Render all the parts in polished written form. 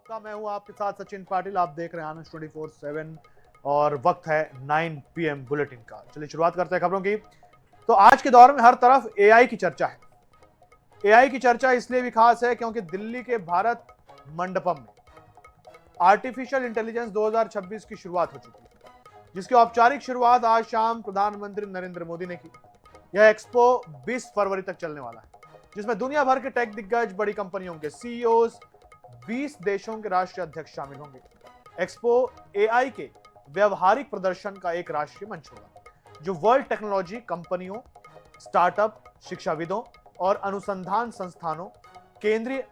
आपका। मैं हूं आपके साथ सचिन पाटिल। आप देख रहे हैं आनंद 24/7 और वक्त है 9 PM बुलेटिन का। चलिए शुरुआत करते हैं खबरों की। तो आज के दौर में हर तरफ एआई की चर्चा है। एआई की चर्चा इसलिए भी खास है क्योंकि दिल्ली के भारत मंडपम में आर्टिफिशियल इंटेलिजेंस 2026 की शुरुआत हो चुकी है, जिसकी औपचारिक शुरुआत आज शाम प्रधानमंत्री नरेंद्र मोदी ने की। यह एक्सपो 20 फरवरी तक चलने वाला है, जिसमें दुनिया भर के टेक दिग्गज, बड़ी कंपनियों के सीईओज, 20 देशों के राष्ट्रीय अध्यक्ष शामिल होंगे। एक्सपो एआई के व्यवहारिक प्रदर्शन का एक राष्ट्रीय मंच होगा, जो वर्ल्ड टेक्नोलॉजी कंपनियों, स्टार्टअप, शिक्षाविदों और अनुसंधान संस्थानों, केंद्रीय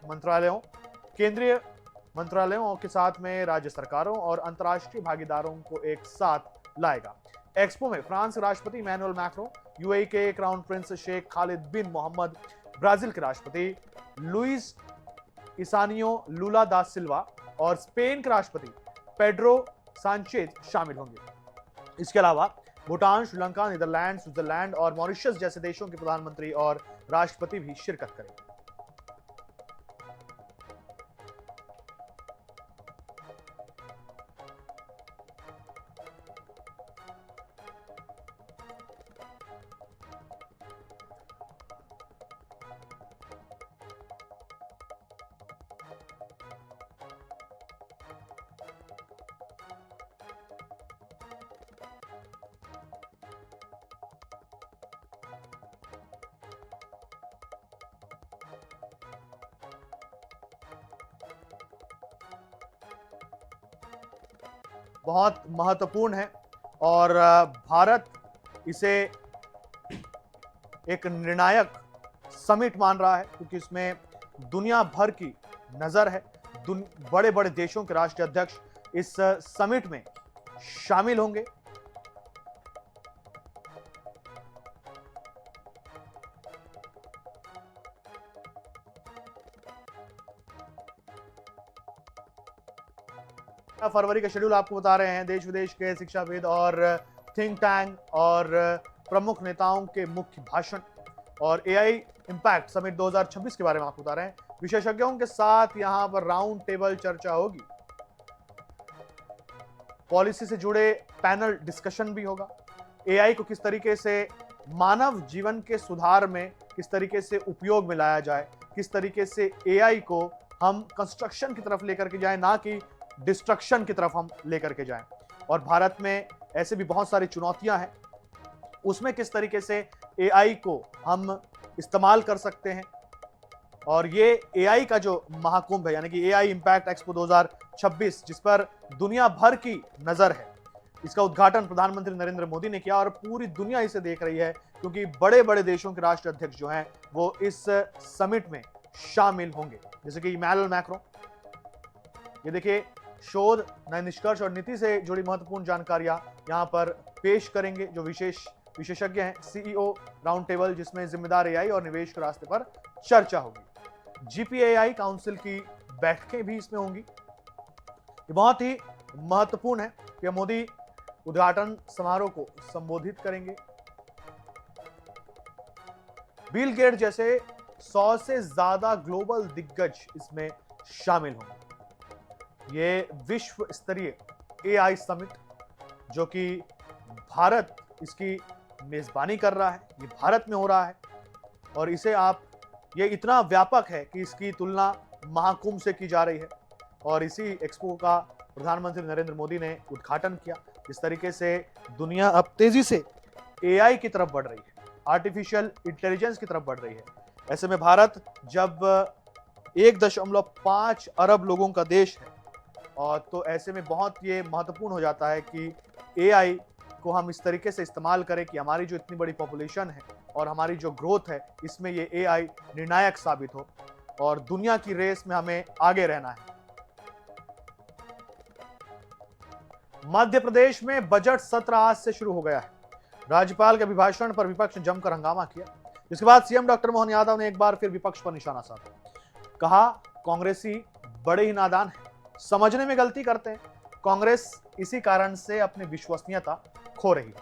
मंत्रालयों के साथ में राज्य सरकारों और अंतर्राष्ट्रीय भागीदारों को एक साथ लाएगा। एक्सपो में फ्रांस के राष्ट्रपति इमैनुअल मैक्रों, यूएई के क्राउन प्रिंस शेख खालिद बिन मोहम्मद, ब्राजील के राष्ट्रपति लुइस इसानियो लूला दा सिल्वा और स्पेन के राष्ट्रपति पेड्रो सांचेज शामिल होंगे। इसके अलावा भूटान, श्रीलंका, नीदरलैंड, स्विट्जरलैंड और मॉरिशस जैसे देशों के प्रधानमंत्री और राष्ट्रपति भी शिरकत करेंगे। बहुत महत्वपूर्ण है और भारत इसे एक निर्णायक समिट मान रहा है, क्योंकि इसमें दुनिया भर की नजर है। बड़े बड़े देशों के राष्ट्रीय अध्यक्ष इस समिट में शामिल होंगे। फरवरी का शेड्यूल आपको बता रहे हैं। देश विदेश के शिक्षाविद और थिंक टैंक और प्रमुख नेताओं के मुख्य भाषण और एआई इंपैक्ट समिट 2026 के बारे में आपको बता रहे हैं। विशेषज्ञों के साथ यहां पर राउंड टेबल चर्चा होगी। पॉलिसी से जुड़े पैनल डिस्कशन भी होगा। एआई को किस तरीके से मानव जीवन के सुधार में किस तरीके से उपयोग में लाया जाए, किस तरीके से एआई को हम कंस्ट्रक्शन की तरफ लेकर के जाएं, ना कि डिस्ट्रक्शन की तरफ हम लेकर के जाएं। और भारत में ऐसे भी बहुत सारी चुनौतियां हैं, उसमें किस तरीके से एआई को हम इस्तेमाल कर सकते हैं। और ये एआई का जो महाकुंभ है, यानी कि एआई इंपैक्ट एक्सपो 2026, जिस पर दुनिया भर की नजर है, इसका उद्घाटन प्रधानमंत्री नरेंद्र मोदी ने किया और पूरी दुनिया इसे देख रही है, क्योंकि बड़े बड़े देशों के राष्ट्रीय अध्यक्ष जो हैं वो इस समिट में शामिल होंगे, जैसे कि इमैनुअल मैक्रों। ये देखिए, शोध, नए निष्कर्ष और नीति से जुड़ी महत्वपूर्ण जानकारियां यहां पर पेश करेंगे जो विशेषज्ञ हैं। सीईओ राउंड टेबल, जिसमें जिम्मेदार एआई और निवेश के रास्ते पर चर्चा होगी। जीपीएआई काउंसिल की बैठकें भी इसमें होंगी। ये बहुत ही महत्वपूर्ण है। पीएम मोदी उद्घाटन समारोह को संबोधित करेंगे। बिल गेट जैसे 100 से ज्यादा ग्लोबल दिग्गज इसमें शामिल होंगे। ये विश्व स्तरीय एआई समिट, जो कि भारत इसकी मेजबानी कर रहा है, ये भारत में हो रहा है और ये इतना व्यापक है कि इसकी तुलना महाकुंभ से की जा रही है। और इसी एक्सपो का प्रधानमंत्री नरेंद्र मोदी ने उद्घाटन किया। इस तरीके से दुनिया अब तेजी से एआई की तरफ बढ़ रही है, आर्टिफिशियल इंटेलिजेंस की तरफ बढ़ रही है। ऐसे में भारत जब 1.5 अरब लोगों का देश है, और तो ऐसे में बहुत ये महत्वपूर्ण हो जाता है कि एआई को हम इस तरीके से इस्तेमाल करें कि हमारी जो इतनी बड़ी पॉपुलेशन है और हमारी जो ग्रोथ है, इसमें ये एआई निर्णायक साबित हो और दुनिया की रेस में हमें आगे रहना है। मध्य प्रदेश में बजट सत्र आज से शुरू हो गया है। राज्यपाल के अभिभाषण पर विपक्ष ने जमकर हंगामा किया, जिसके बाद सीएम डॉक्टर मोहन यादव ने एक बार फिर विपक्ष पर निशाना साधा। कहा, कांग्रेसी बड़े ही नादान हैं, समझने में गलती करते हैं। कांग्रेस इसी कारण से अपनी विश्वसनीयता खो रही है।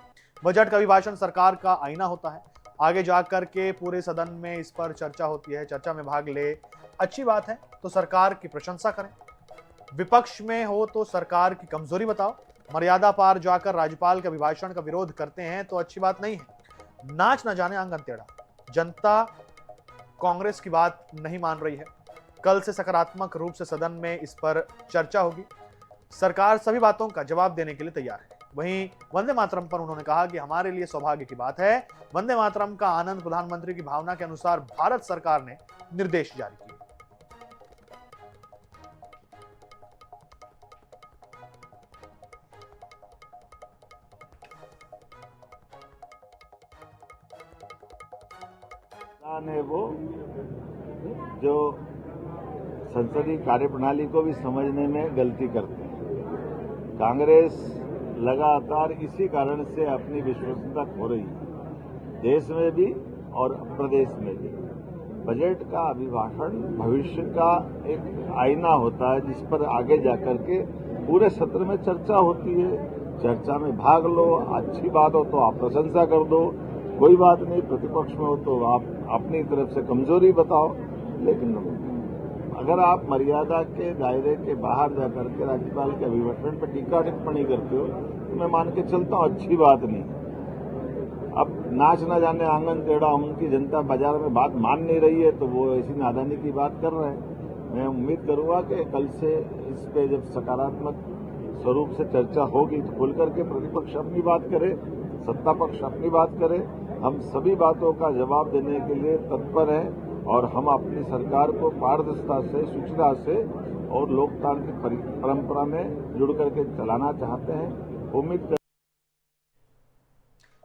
बजट का अभिभाषण सरकार का आईना होता है। आगे जाकर के पूरे सदन में इस पर चर्चा होती है, चर्चा में भाग ले, अच्छी बात है, तो सरकार की प्रशंसा करें। विपक्ष में हो तो सरकार की कमजोरी बताओ, मर्यादा पार जाकर राज्यपाल के अभिभाषण का विरोध करते हैं तो अच्छी बात नहीं है। नाच न जाने आंगन टेढ़ा। जनता कांग्रेस की बात नहीं मान रही है। कल से सकारात्मक रूप से सदन में इस पर चर्चा होगी। सरकार सभी बातों का जवाब देने के लिए तैयार है। वहीं वंदे मातरम पर उन्होंने कहा कि हमारे लिए सौभाग्य की बात है। वंदे मातरम का आनंद प्रधानमंत्री की भावना के अनुसार भारत सरकार ने निर्देश जारी किए। ने वो जो संसदीय कार्यप्रणाली को भी समझने में गलती करते हैं। कांग्रेस लगातार इसी कारण से अपनी विश्वसनीयता खो रही है, देश में भी और प्रदेश में भी। बजट का अभिभाषण भविष्य का एक आईना होता है जिस पर आगे जाकर के पूरे सत्र में चर्चा होती है। चर्चा में भाग लो, अच्छी बात हो तो आप प्रशंसा कर दो, कोई बात नहीं। प्रतिपक्ष में हो तो आप अपनी तरफ से कमजोरी बताओ, लेकिन अगर आप मर्यादा के दायरे के बाहर जाकर के राज्यपाल के अभिभाषण पर टीका टिप्पणी करते हो तो मैं मान के चलता हूं अच्छी बात नहीं। अब नाच न जाने आंगन टेढ़ा, उनकी जनता बाजार में बात मान नहीं रही है तो वो ऐसी नादानी की बात कर रहे हैं। मैं उम्मीद करूंगा कि कल से इस पे जब सकारात्मक स्वरूप से चर्चा होगी तो खुल करके प्रतिपक्ष अपनी बात करे, सत्ता पक्ष अपनी बात करे। हम सभी बातों का जवाब देने के लिए तत्पर हैं और हम अपनी सरकार को पारदर्शिता से, शुचिता से और लोकतांत्रिक परंपरा में जुड़ करके चलाना चाहते हैं। उम्मीद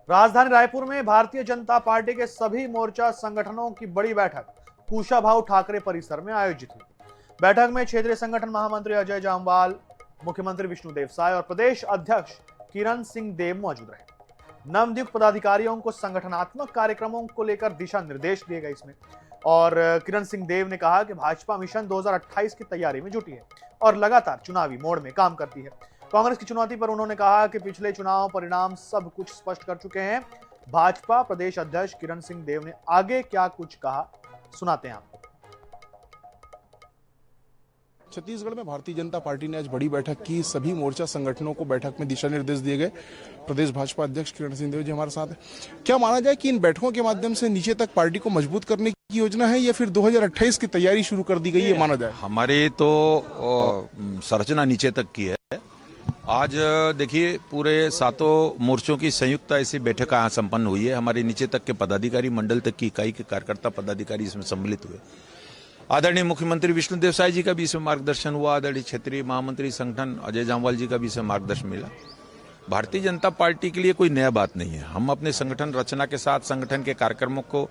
राजधानी रायपुर में भारतीय जनता पार्टी के सभी मोर्चा संगठनों की बड़ी बैठक कुशाभाऊ ठाकरे परिसर में आयोजित हुई। बैठक में क्षेत्रीय संगठन महामंत्री अजय जामवाल, मुख्यमंत्री विष्णुदेव साय और प्रदेश अध्यक्ष किरण सिंह देव मौजूद रहे। नवनियुक्त पदाधिकारियों को संगठनात्मक कार्यक्रमों को लेकर दिशा निर्देश दिए गए इसमें। और किरण सिंह देव ने कहा कि भाजपा मिशन 2028 की तैयारी में जुटी है और लगातार चुनावी मोड में काम करती है। कांग्रेस की चुनौती पर उन्होंने कहा कि पिछले चुनाव परिणाम सब कुछ स्पष्ट कर चुके हैं। भाजपा प्रदेश अध्यक्ष किरण सिंह देव ने आगे क्या कुछ कहा, सुनाते हैं आपको। छत्तीसगढ़ में भारतीय जनता पार्टी ने आज बड़ी बैठक की। सभी मोर्चा संगठनों को बैठक में दिशा निर्देश दिए गए। प्रदेश भाजपा अध्यक्ष किरण सिंह देव जी हमारे साथ हैं। क्या माना जाए कि इन बैठकों के माध्यम से नीचे तक पार्टी को मजबूत करने की योजना है या फिर 2028 की तैयारी शुरू कर दी गई है, माना जाए? हमारी तो संरचना नीचे तक की है। आज देखिए पूरे 7 मोर्चों की संयुक्त ऐसी बैठक यहाँ संपन्न हुई है। हमारे नीचे तक के पदाधिकारी, मंडल तक की इकाई के कार्यकर्ता पदाधिकारी इसमें सम्मिलित हुए। आदरणीय मुख्यमंत्री विष्णुदेव साय जी का भी इसमें मार्गदर्शन हुआ। आदरणीय क्षेत्रीय महामंत्री संगठन अजय जामवाल जी का भी इसमें मार्गदर्शन मिला। भारतीय जनता पार्टी के लिए कोई नया बात नहीं है। हम अपने संगठन रचना के साथ संगठन के कार्यक्रमों को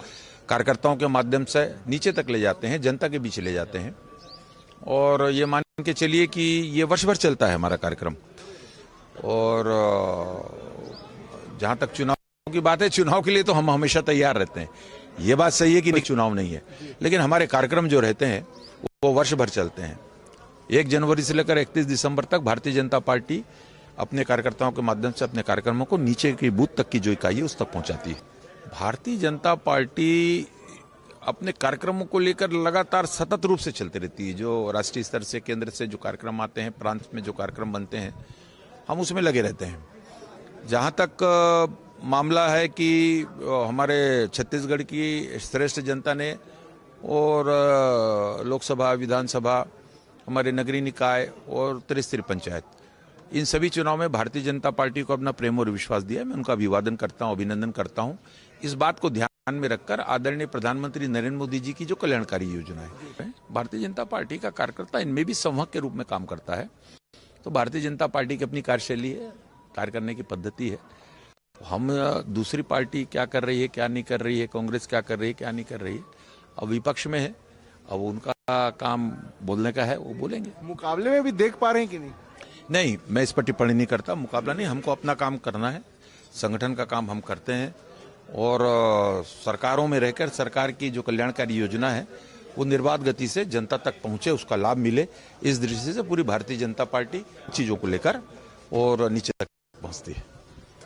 कार्यकर्ताओं के माध्यम से नीचे तक ले जाते हैं, जनता के बीच ले जाते हैं। और ये मान के चलिए कि ये वर्ष भर चलता है हमारा कार्यक्रम। और जहां तक चुनाव की बात है, चुनाव के लिए तो हम हमेशा तैयार रहते हैं। ये बात सही है कि चुनाव नहीं है, लेकिन हमारे कार्यक्रम जो रहते हैं वो वर्ष भर चलते हैं। 1 जनवरी से लेकर 31 दिसंबर तक भारतीय जनता पार्टी अपने कार्यकर्ताओं के माध्यम से अपने कार्यक्रमों को नीचे की बूथ तक की जो इकाई है उस तक पहुंचाती है। भारतीय जनता पार्टी अपने कार्यक्रमों को लेकर लगातार सतत रूप से चलती रहती है। जो राष्ट्रीय स्तर से, केंद्र से जो कार्यक्रम आते हैं, प्रांत में जो कार्यक्रम बनते हैं, हम उसमें लगे रहते हैं। जहां तक मामला है कि हमारे छत्तीसगढ़ की श्रेष्ठ जनता ने और लोकसभा, विधानसभा, हमारे नगरीय निकाय और त्रिस्तरीय पंचायत, इन सभी चुनाव में भारतीय जनता पार्टी को अपना प्रेम और विश्वास दिया। मैं उनका अभिवादन करता हूं, अभिनंदन करता हूं। इस बात को ध्यान में रखकर आदरणीय प्रधानमंत्री नरेंद्र मोदी जी की जो कल्याणकारी योजना है, भारतीय जनता पार्टी का कार्यकर्ता इनमें भी संवाहक के रूप में काम करता है। तो भारतीय जनता पार्टी की अपनी कार्यशैली है, कार्य करने की पद्धति है। हम दूसरी पार्टी क्या कर रही है, क्या नहीं कर रही है, कांग्रेस क्या कर रही है, क्या नहीं कर रही है, अब विपक्ष में है, अब उनका काम बोलने का है, वो बोलेंगे। मुकाबले में भी देख पा रहे हैं कि नहीं? नहीं, मैं इस पर टिप्पणी नहीं करता। मुकाबला नहीं, हमको अपना काम करना है। संगठन का काम हम करते हैं और सरकारों में रहकर सरकार की जो कल्याणकारी योजना है वो निर्बाध गति से जनता तक पहुंचे, उसका लाभ मिले, इस दृष्टि से पूरी भारतीय जनता पार्टी चीजों को लेकर और नीचे तक पहुंचती है।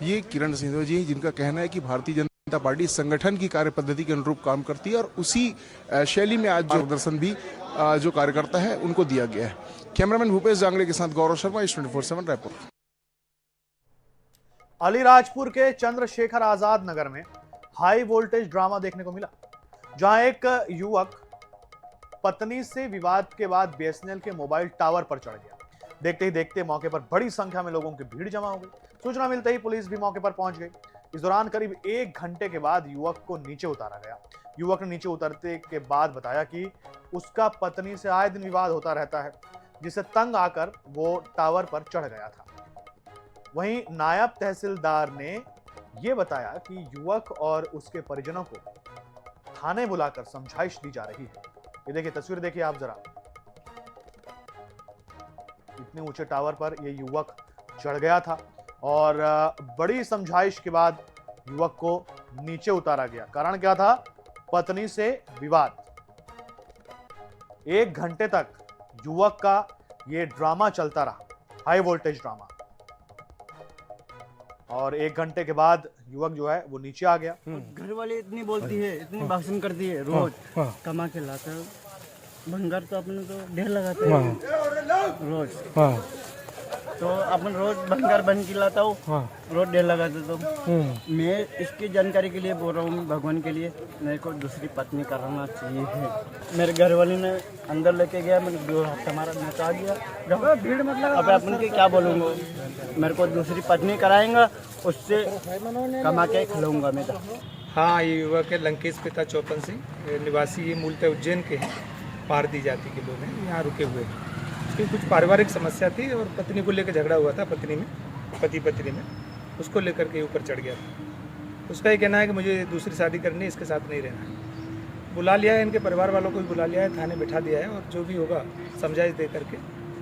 ये किरण सिंह देव जी जिनका कहना है कि भारतीय जनता जनता पार्टी संगठन की कार्य पद्धति के अनुरूप काम करती है और उसी शैली में आज जो प्रदर्शन भी जो कार्यकर्ता है उनको दिया गया है। कैमरामैन भूपेश जांगड़े के साथ गौरव शर्मा, इस 24/7 रायपुर। अलीराजपुर के चंद्रशेखर आजाद नगर में हाई वोल्टेज ड्रामा देखने को मिला, जहां एक युवक पत्नी से विवाद के बाद बीएसएनएल के मोबाइल टावर पर चढ़ गया। देखते ही देखते मौके पर बड़ी संख्या में लोगों की भीड़ जमा हो गई। सूचना मिलते ही पुलिस भी मौके पर पहुंच गई। इस दौरान करीब 1 घंटे के बाद युवक को नीचे उतारा गया। युवक ने नीचे उतरते के बाद बताया कि उसका पत्नी से आए दिन विवाद होता रहता है, जिससे तंग आकर वो टावर पर चढ़ गया था। वहीं नायब तहसीलदार ने यह बताया कि युवक और उसके परिजनों को थाने बुलाकर समझाइश दी जा रही है। ये देखिए, तस्वीर देखिए आप जरा। इतने ऊंचे टावर पर यह युवक चढ़ गया था और बड़ी समझाइश के बाद युवक को नीचे उतारा गया। कारण क्या था? पत्नी से विवाद। 1 घंटे तक युवक का यह ड्रामा चलता रहा, हाई वोल्टेज ड्रामा। और 1 घंटे के बाद युवक जो है वो नीचे आ गया। घर वाले इतनी बोलती है, इतनी भाषण करती है, रोज कमा के लाता है। भंगार तो अपने तो ढेर लगाते हैं रोज, तो अपन रोज भंगार बन के लाता हूँ, रोज ढेर लगाते। तो मैं इसकी जानकारी के लिए बोल रहा हूँ, भगवान के लिए मेरे को दूसरी पत्नी कराना चाहिए है। मेरे घर वाले ने अंदर लेके गया, मैंने 2 हफ्ता हमारा नचा दिया। भीड़ मतलब अब अपन के क्या बोलूँगा, मेरे को दूसरी पत्नी कराएंगा, उससे कमा के खिलाऊंगा मैं तो। हाँ, ये युवक है लंकेश पिता चौपन सिंह, निवासी ये मूलतः उज्जैन के हैं, पारदी जाति के लोग हैं, यहाँ रुके हुए हैं। उसकी कुछ पारिवारिक समस्या थी और पत्नी को लेकर झगड़ा हुआ था, पति पत्नी में, उसको लेकर के ऊपर चढ़ गया था। उसका ये कहना है कि मुझे दूसरी शादी करनी है, इसके साथ नहीं रहना है। बुला लिया है, इनके परिवार वालों को भी बुला लिया है, थाने बिठा दिया है और जो भी होगा समझाइश दे करके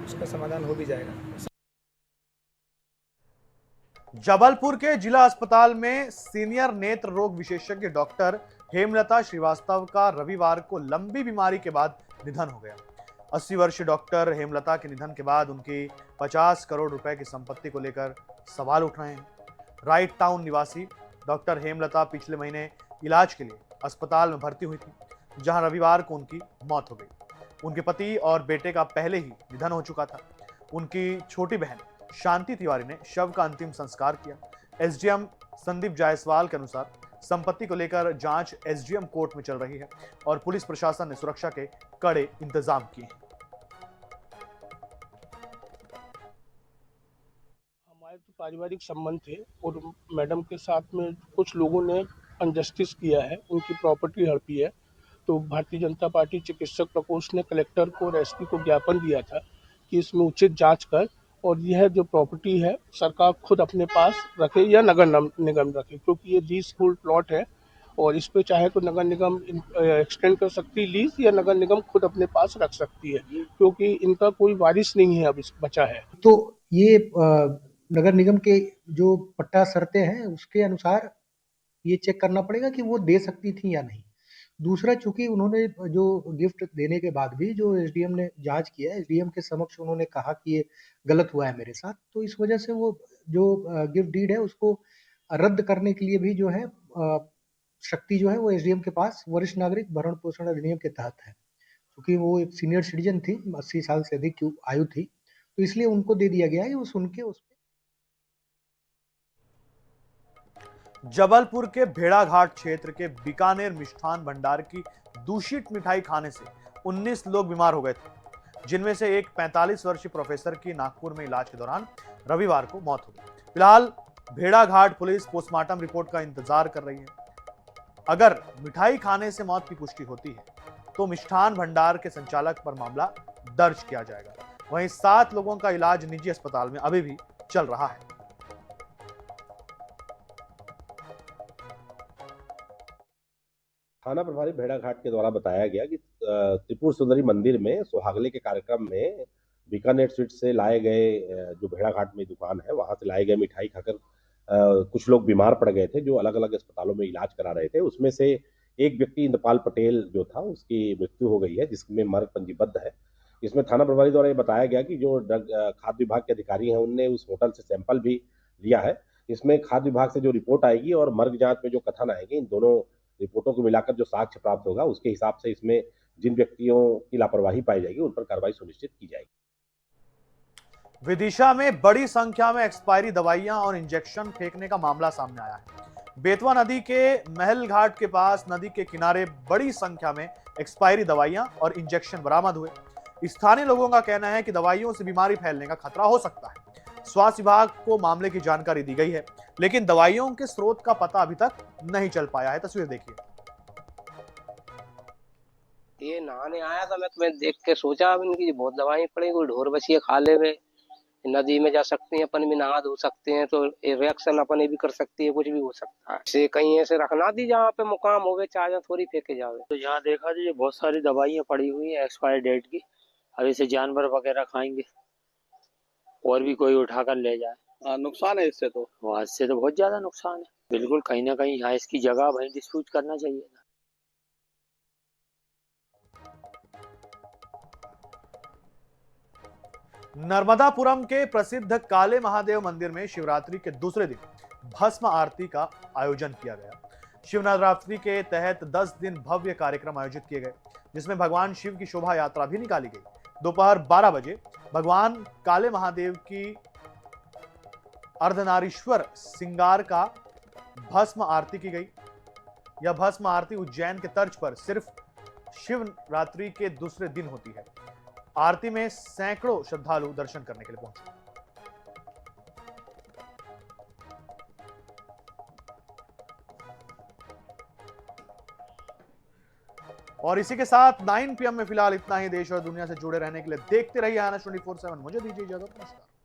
उसका समाधान हो भी जाएगा। जबलपुर के जिला अस्पताल में सीनियर नेत्र रोग विशेषज्ञ डॉक्टर हेमलता श्रीवास्तव का रविवार को लंबी बीमारी के बाद निधन हो गया। 80 वर्षीय डॉक्टर हेमलता के निधन के बाद उनकी 50 करोड़ रुपए की संपत्ति को लेकर सवाल उठ रहे हैं। राइट टाउन निवासी डॉक्टर हेमलता पिछले महीने इलाज के लिए अस्पताल में भर्ती हुई थी, जहां रविवार को उनकी मौत हो गई। उनके पति और बेटे का पहले ही निधन हो चुका था। उनकी छोटी बहन शांति तिवारी ने शव का अंतिम संस्कार किया। एसडीएम संदीप जायसवाल के अनुसार संपत्ति को लेकर जांच एसडीएम कोर्ट में चल रही है और पुलिस प्रशासन ने सुरक्षा के कड़े इंतजाम किए हैं। हमारे तो पारिवारिक संबंध थे और मैडम के साथ में कुछ लोगों ने अनजस्टिस किया है, उनकी प्रॉपर्टी हड़पी है। तो भारतीय जनता पार्टी चिकित्सक प्रकोष्ठ ने कलेक्टर को और एसपी को ज्ञापन दिया था कि इसमें उचित जांच कर और यह जो प्रॉपर्टी है सरकार खुद अपने पास रखे या नगर निगम रखे, क्योंकि ये लीज होल्ड प्लॉट है और इस पे चाहे तो नगर निगम एक्सटेंड कर सकती है लीज, या नगर निगम खुद अपने पास रख सकती है, क्योंकि इनका कोई वारिस नहीं है अब इस बचा है। तो ये नगर निगम के जो पट्टा शर्तें हैं उसके अनुसार ये चेक करना पड़ेगा कि वो दे सकती थी या नहीं। दूसरा, चूंकि उन्होंने जो गिफ्ट देने के बाद भी जो एसडीएम ने जांच किया, एसडीएम के समक्ष उन्होंने कहा कि ये गलत हुआ है मेरे साथ, तो इस वजह से वो जो गिफ्ट डीड है उसको रद्द करने के लिए भी जो है शक्ति जो है वो एसडीएम के पास वरिष्ठ नागरिक भरण पोषण अधिनियम के तहत है। क्योंकि वो एक सीनियर सिटीजन थी, 80 साल से अधिक की आयु थी, तो इसलिए उनको दे दिया गया है। वो सुन के उस जबलपुर के भेड़ाघाट क्षेत्र के बीकानेर मिष्ठान भंडार की दूषित मिठाई खाने से 19 लोग बीमार हो गए थे, जिनमें से एक 45 वर्षीय प्रोफेसर की नागपुर में इलाज के दौरान रविवार को मौत हो गई। फिलहाल भेड़ाघाट पुलिस पोस्टमार्टम रिपोर्ट का इंतजार कर रही है। अगर मिठाई खाने से मौत की पुष्टि होती है तो मिष्ठान भंडार के संचालक पर मामला दर्ज किया जाएगा। वहीं 7 लोगों का इलाज निजी अस्पताल में अभी भी चल रहा है। थाना प्रभारी भेड़ाघाट के द्वारा बताया गया कि त्रिपुर सुंदरी मंदिर में सुहागले के कार्यक्रम में बीकानेर स्वीट से लाए गए जो भेड़ाघाट में दुकान है वहां से लाए गए मिठाई खाकर कुछ लोग बीमार पड़ गए थे, जो अलग अलग अस्पतालों में इलाज करा रहे थे। उसमें से एक व्यक्ति इंद्रपाल पटेल जो था उसकी मृत्यु हो गई है, जिसमें मृत पंजीबद्ध है। इसमें थाना प्रभारी द्वारा ये बताया गया कि जो खाद्य विभाग के अधिकारी हैं उनने उस होटल से सैंपल भी लिया है, इसमें खाद्य विभाग से जो रिपोर्ट आएगी और मर्ग जांच में जो कथन आएंगे, इन दोनों रिपोर्टों को मिलाकर जो साक्ष्य प्राप्त होगा उसके हिसाब से इसमें जिन व्यक्तियों की लापरवाही पाई जाएगी उन पर कार्रवाई सुनिश्चित की जाएगी। विदिशा में बड़ी संख्या में एक्सपायरी दवाइयां और इंजेक्शन फेंकने का मामला सामने आया है। बेतवा नदी के महल घाट के पास नदी के किनारे बड़ी संख्या में एक्सपायरी दवाइयां और इंजेक्शन बरामद हुए। स्थानीय लोगों का कहना है कि दवाइयों से बीमारी फैलने का खतरा हो सकता है। स्वास्थ्य विभाग को मामले की जानकारी दी गई है, लेकिन दवाइयों के स्रोत का पता अभी तक नहीं चल पाया है। तस्वीर देखिए। ये नहाने आया था मैं देख के सोचा अब इनकी बहुत दवाई पड़ी, कोई ढोर बचिए खा ले वे, नदी में जा सकते हैं, अपन भी नहा धो सकते हैं, तो रिएक्शन अपन भी कर सकती है, कुछ भी हो सकता है। से कहीं ऐसे रखना दी जहाँ पे मुकाम होवे, चाहे थोड़ी फेंके जावे। तो यहाँ देखा जी बहुत सारी दवाइयाँ पड़ी हुई है एक्सपायर डेट की, अब इसे जानवर वगैरह खाएंगे और भी कोई उठाकर ले जाए, नुकसान है इससे। तो वहाँ से तो बहुत ज्यादा नुकसान है। बिल्कुल कहीं ना कहीं यहाँ इसकी जगह वहीं डिस्प्यूट करना चाहिए। नर्मदापुरम के प्रसिद्ध काले महादेव मंदिर में शिवरात्रि के दूसरे दिन भस्म आरती का आयोजन किया गया। शिवनवरात्रि के तहत 10 दिन भव्य कार्यक्रम आयोजित किए गए, जिसमें भगवान शिव की शोभा यात्रा भी निकाली गई। दोपहर 12 बजे भगवान काले महादेव की अर्धनारीश्वर श्रृंगार का भस्म आरती की गई। यह भस्म आरती उज्जैन के तर्ज पर सिर्फ शिवरात्रि के दूसरे दिन होती है। आरती में सैकड़ों श्रद्धालु दर्शन करने के लिए पहुंचे। और इसी के साथ 9 PM में फिलहाल इतना ही। देश और दुनिया से जुड़े रहने के लिए देखते रहिए आना 24/7। मुझे दीजिए इजाजत। नमस्कार।